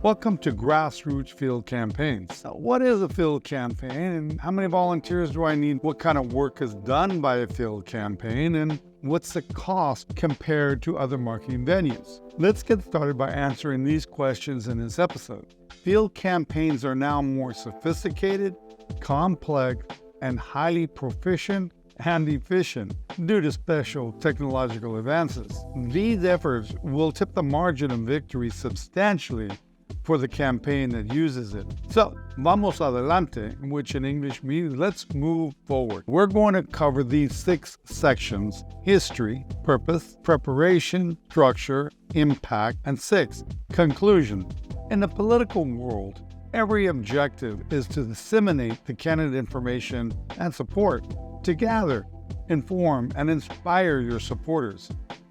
Welcome to Grassroots Field Campaigns. Now, what is a field campaign and how many volunteers do I need? What kind of work is done by a field campaign and what's the cost compared to other marketing venues? Let's get started by answering these questions in this episode. Field campaigns are now more sophisticated, complex, and highly proficient and efficient due to special technological advances. These efforts will tip the margin of victory substantially for the campaign that uses it. So, vamos adelante, which in English means let's move forward. We're going to cover these 6 sections: history, purpose, preparation, structure, impact, and 6, conclusion. In the political world, every objective is to disseminate the candidate information and support, to gather, inform, and inspire your supporters.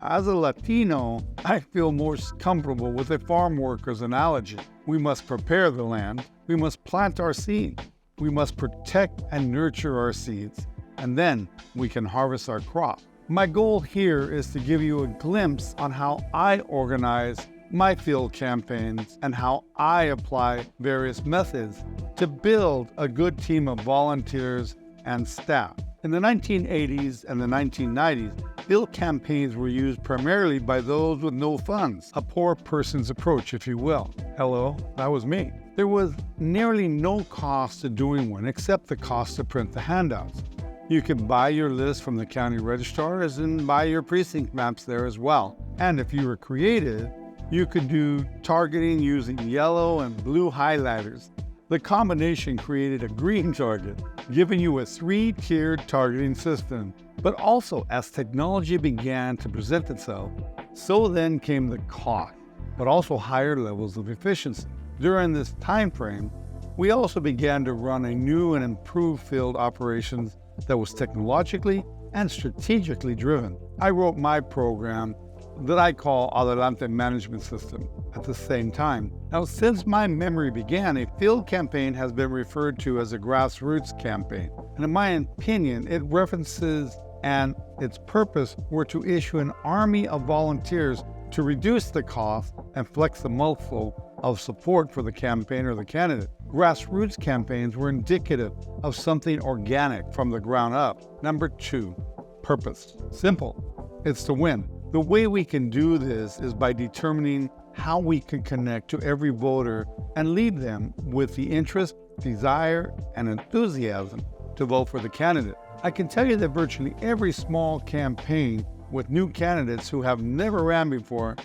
As a Latino, I feel more comfortable with a farm worker's analogy. We must prepare the land, we must plant our seed, we must protect and nurture our seeds, and then we can harvest our crop. My goal here is to give you a glimpse on how I organize my field campaigns and how I apply various methods to build a good team of volunteers and staff. In the 1980s and the 1990s, field campaigns were used primarily by those with no funds, a poor person's approach, if you will. Hello, that was me. There was nearly no cost to doing one except the cost to print the handouts. You could buy your list from the county registrars and buy your precinct maps there as well. And if you were creative, you could do targeting using yellow and blue highlighters. The combination created a green target, giving you a 3-tiered targeting system. But also, as technology began to present itself, so then came the cost, but also higher levels of efficiency. During this time frame, we also began to run a new and improved field operations that was technologically and strategically driven. I wrote my program that I call Adelante Management System at the same time. Now, since my memory began, a field campaign has been referred to as a grassroots campaign. And in my opinion, it references and its purpose were to issue an army of volunteers to reduce the cost and flex the muscle of support for the campaign or the candidate. Grassroots campaigns were indicative of something organic from the ground up. Number 2, purpose. Simple. It's to win. The way we can do this is by determining how we can connect to every voter and lead them with the interest, desire, and enthusiasm to vote for the candidate. I can tell you that virtually every small campaign with new candidates who have never ran before,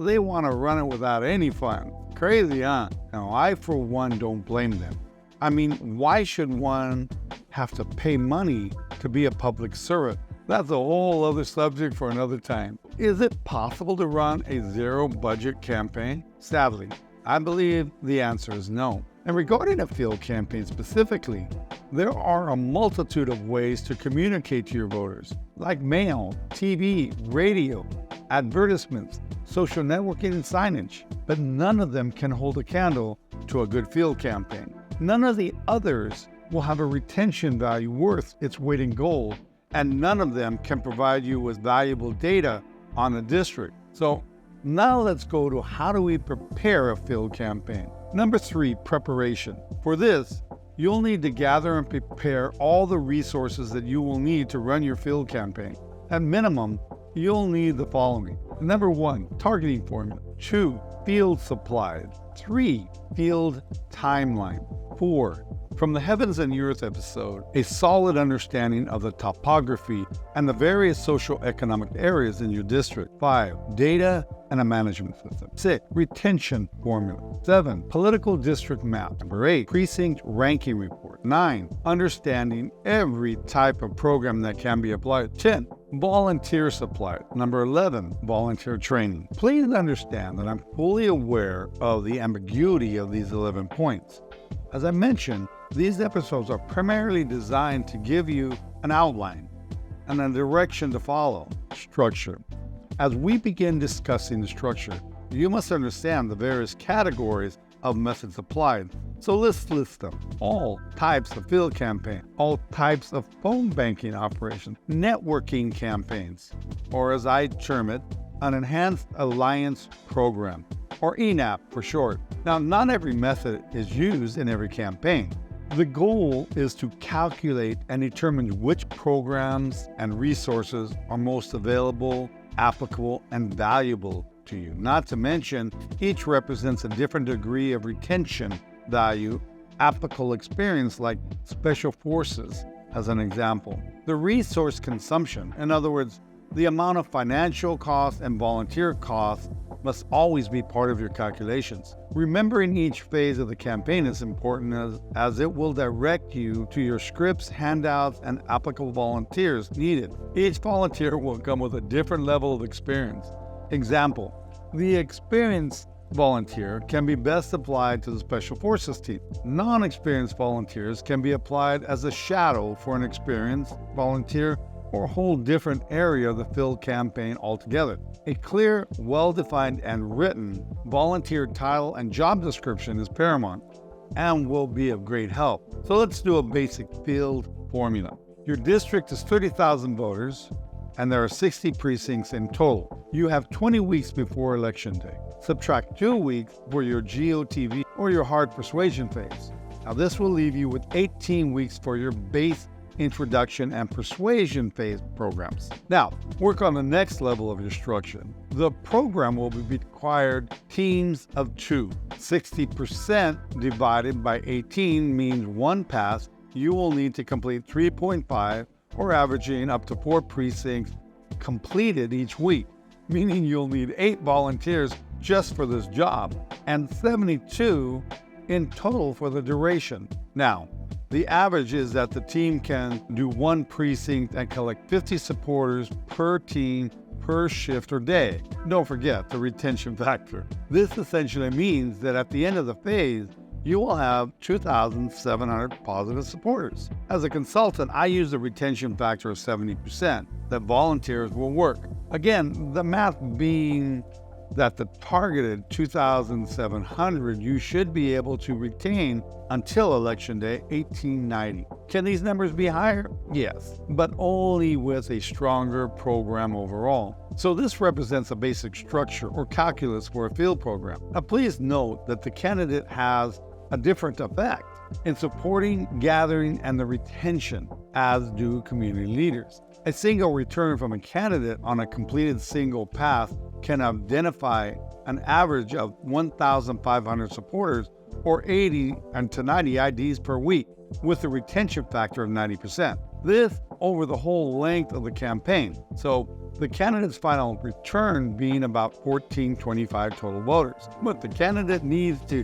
they want to run it without any fun. Crazy, huh? Now, I, for one, don't blame them. I mean, why should one have to pay money to be a public servant? That's a whole other subject for another time. Is it possible to run a zero-budget campaign? Sadly, I believe the answer is no. And regarding a field campaign specifically, there are a multitude of ways to communicate to your voters, like mail, TV, radio, advertisements, social networking, and signage. But none of them can hold a candle to a good field campaign. None of the others will have a retention value worth its weight in gold, and none of them can provide you with valuable data on the district. So now let's go to how do we prepare a field campaign. Number 3, preparation. For this, you'll need to gather and prepare all the resources that you will need to run your field campaign. At minimum, you'll need the following. Number 1, targeting formula. 2, field supplies. 3, field timeline. 4, from the Heavens and Earth episode, a solid understanding of the topography and the various socio-economic areas in your district. 5, data and a management system. 6, retention formula. 7, political district map. Number 8, precinct ranking report. 9, understanding every type of program that can be applied. 10, volunteer supply. Number 11, volunteer training. Please understand that I'm fully aware of the ambiguity of these 11 points. As I mentioned, these episodes are primarily designed to give you an outline and a direction to follow. Structure. As we begin discussing the structure, you must understand the various categories of methods applied. So let's list them. All types of field campaign, all types of phone banking operations, networking campaigns, or as I term it, an enhanced alliance program, or ENAP for short. Now, not every method is used in every campaign. The goal is to calculate and determine which programs and resources are most available, applicable, and valuable to you. Not to mention, each represents a different degree of retention value, applicable experience like Special Forces as an example. The resource consumption, in other words, the amount of financial cost and volunteer costs must always be part of your calculations. Remembering each phase of the campaign is important as it will direct you to your scripts, handouts, and applicable volunteers needed. Each volunteer will come with a different level of experience. Example, the experienced volunteer can be best applied to the Special Forces team. Non-experienced volunteers can be applied as a shadow for an experienced volunteer or a whole different area of the field campaign altogether. A clear, well-defined, and written volunteer title and job description is paramount and will be of great help. So let's do a basic field formula. Your district is 30,000 voters, and there are 60 precincts in total. You have 20 weeks before Election Day. Subtract 2 weeks for your GOTV or your hard persuasion phase. Now this will leave you with 18 weeks for your base introduction and persuasion phase programs. Now, work on the next level of your structure. The program will be required teams of 2. 60% divided by 18 means 1 pass. You will need to complete 3.5 or averaging up to 4 precincts completed each week, meaning you'll need 8 volunteers just for this job and 72 in total for the duration. Now, the average is that the team can do 1 precinct and collect 50 supporters per team per shift or day. Don't forget the retention factor. This essentially means that at the end of the phase, you will have 2,700 positive supporters. As a consultant, I use the retention factor of 70% that volunteers will work. Again, the math being that the targeted 2,700 you should be able to retain until Election Day 1890. Can these numbers be higher? Yes, but only with a stronger program overall. So this represents a basic structure or calculus for a field program. Now please note that the candidate has a different effect in supporting, gathering, and the retention, as do community leaders. A single return from a candidate on a completed single path can identify an average of 1,500 supporters or 80 to 90 IDs per week with a retention factor of 90%. This over the whole length of the campaign. So the candidate's final return being about 1,425 total voters. But the candidate needs to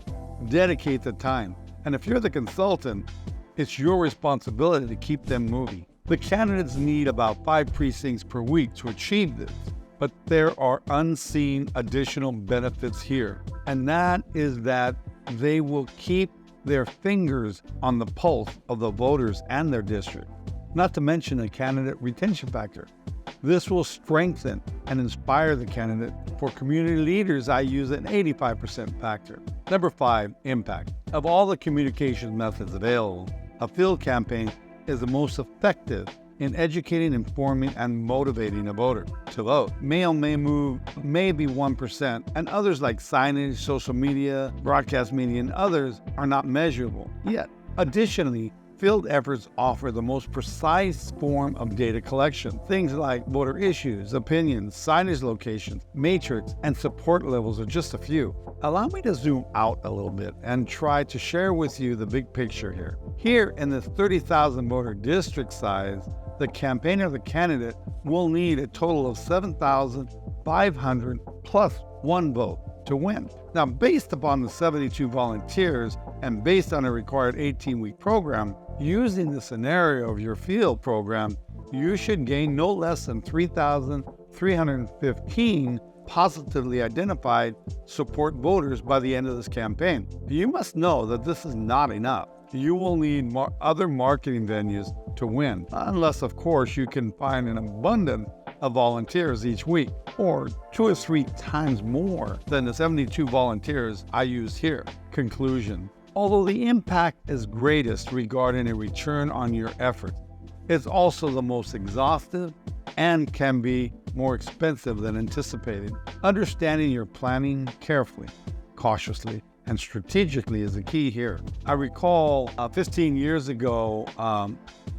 dedicate the time. And if you're the consultant, it's your responsibility to keep them moving. The candidates need about 5 precincts per week to achieve this. But there are unseen additional benefits here, and that is that they will keep their fingers on the pulse of the voters and their district, not to mention a candidate retention factor. This will strengthen and inspire the candidate. For community leaders, I use an 85% factor. Number 5, impact. Of all the communication methods available, a field campaign is the most effective in educating, informing, and motivating a voter to vote. Mail may move maybe 1%, and others like signage, social media, broadcast media, and others are not measurable yet. Additionally, field efforts offer the most precise form of data collection. Things like voter issues, opinions, signage locations, matrix, and support levels are just a few. Allow me to zoom out a little bit and try to share with you the big picture here. Here in this 30,000 voter district size, the campaign or the candidate will need a total of 7,500 plus 1 vote to win. Now, based upon the 72 volunteers and based on a required 18-week program, using the scenario of your field program, you should gain no less than 3,315 positively identified support voters by the end of this campaign. You must know that this is not enough. You will need other marketing venues to win, unless, of course, you can find an abundance of volunteers each week, or 2 or 3 times more than the 72 volunteers I use here. Conclusion. Although the impact is greatest regarding a return on your effort, it's also the most exhaustive and can be more expensive than anticipated. Understanding your planning carefully, cautiously, and strategically is the key here. I recall 15 years ago,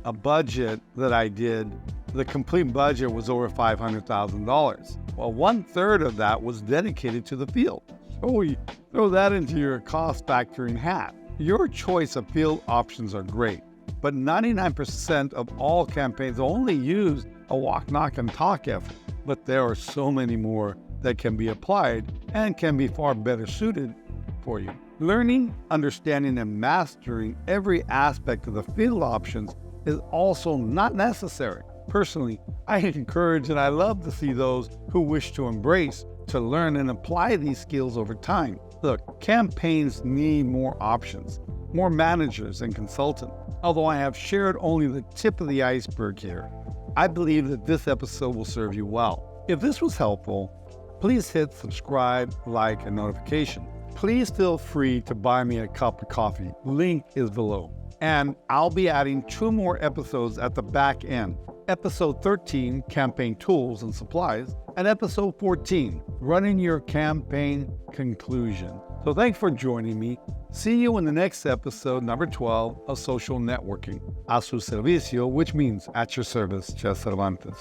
a budget that I did, the complete budget was over $500,000. Well, 1/3 of that was dedicated to the field. So you throw that into your cost factoring hat. Your choice of field options are great, but 99% of all campaigns only use a walk, knock, and talk effort. But there are so many more that can be applied and can be far better suited for you. Learning, understanding, and mastering every aspect of the field options is also not necessary. Personally, I encourage and I love to see those who wish to embrace, to learn and apply these skills over time. Look, campaigns need more options, more managers and consultants. Although I have shared only the tip of the iceberg here, I believe that this episode will serve you well. If this was helpful, please hit subscribe, like, and notification. Please feel free to buy me a cup of coffee. Link is below. And I'll be adding 2 more episodes at the back end. Episode 13, Campaign Tools and Supplies, and Episode 14, Running Your Campaign Conclusion. So thanks for joining me. See you in the next episode, number 12, of Social Networking. A su servicio, which means at your service, Chess Cervantes.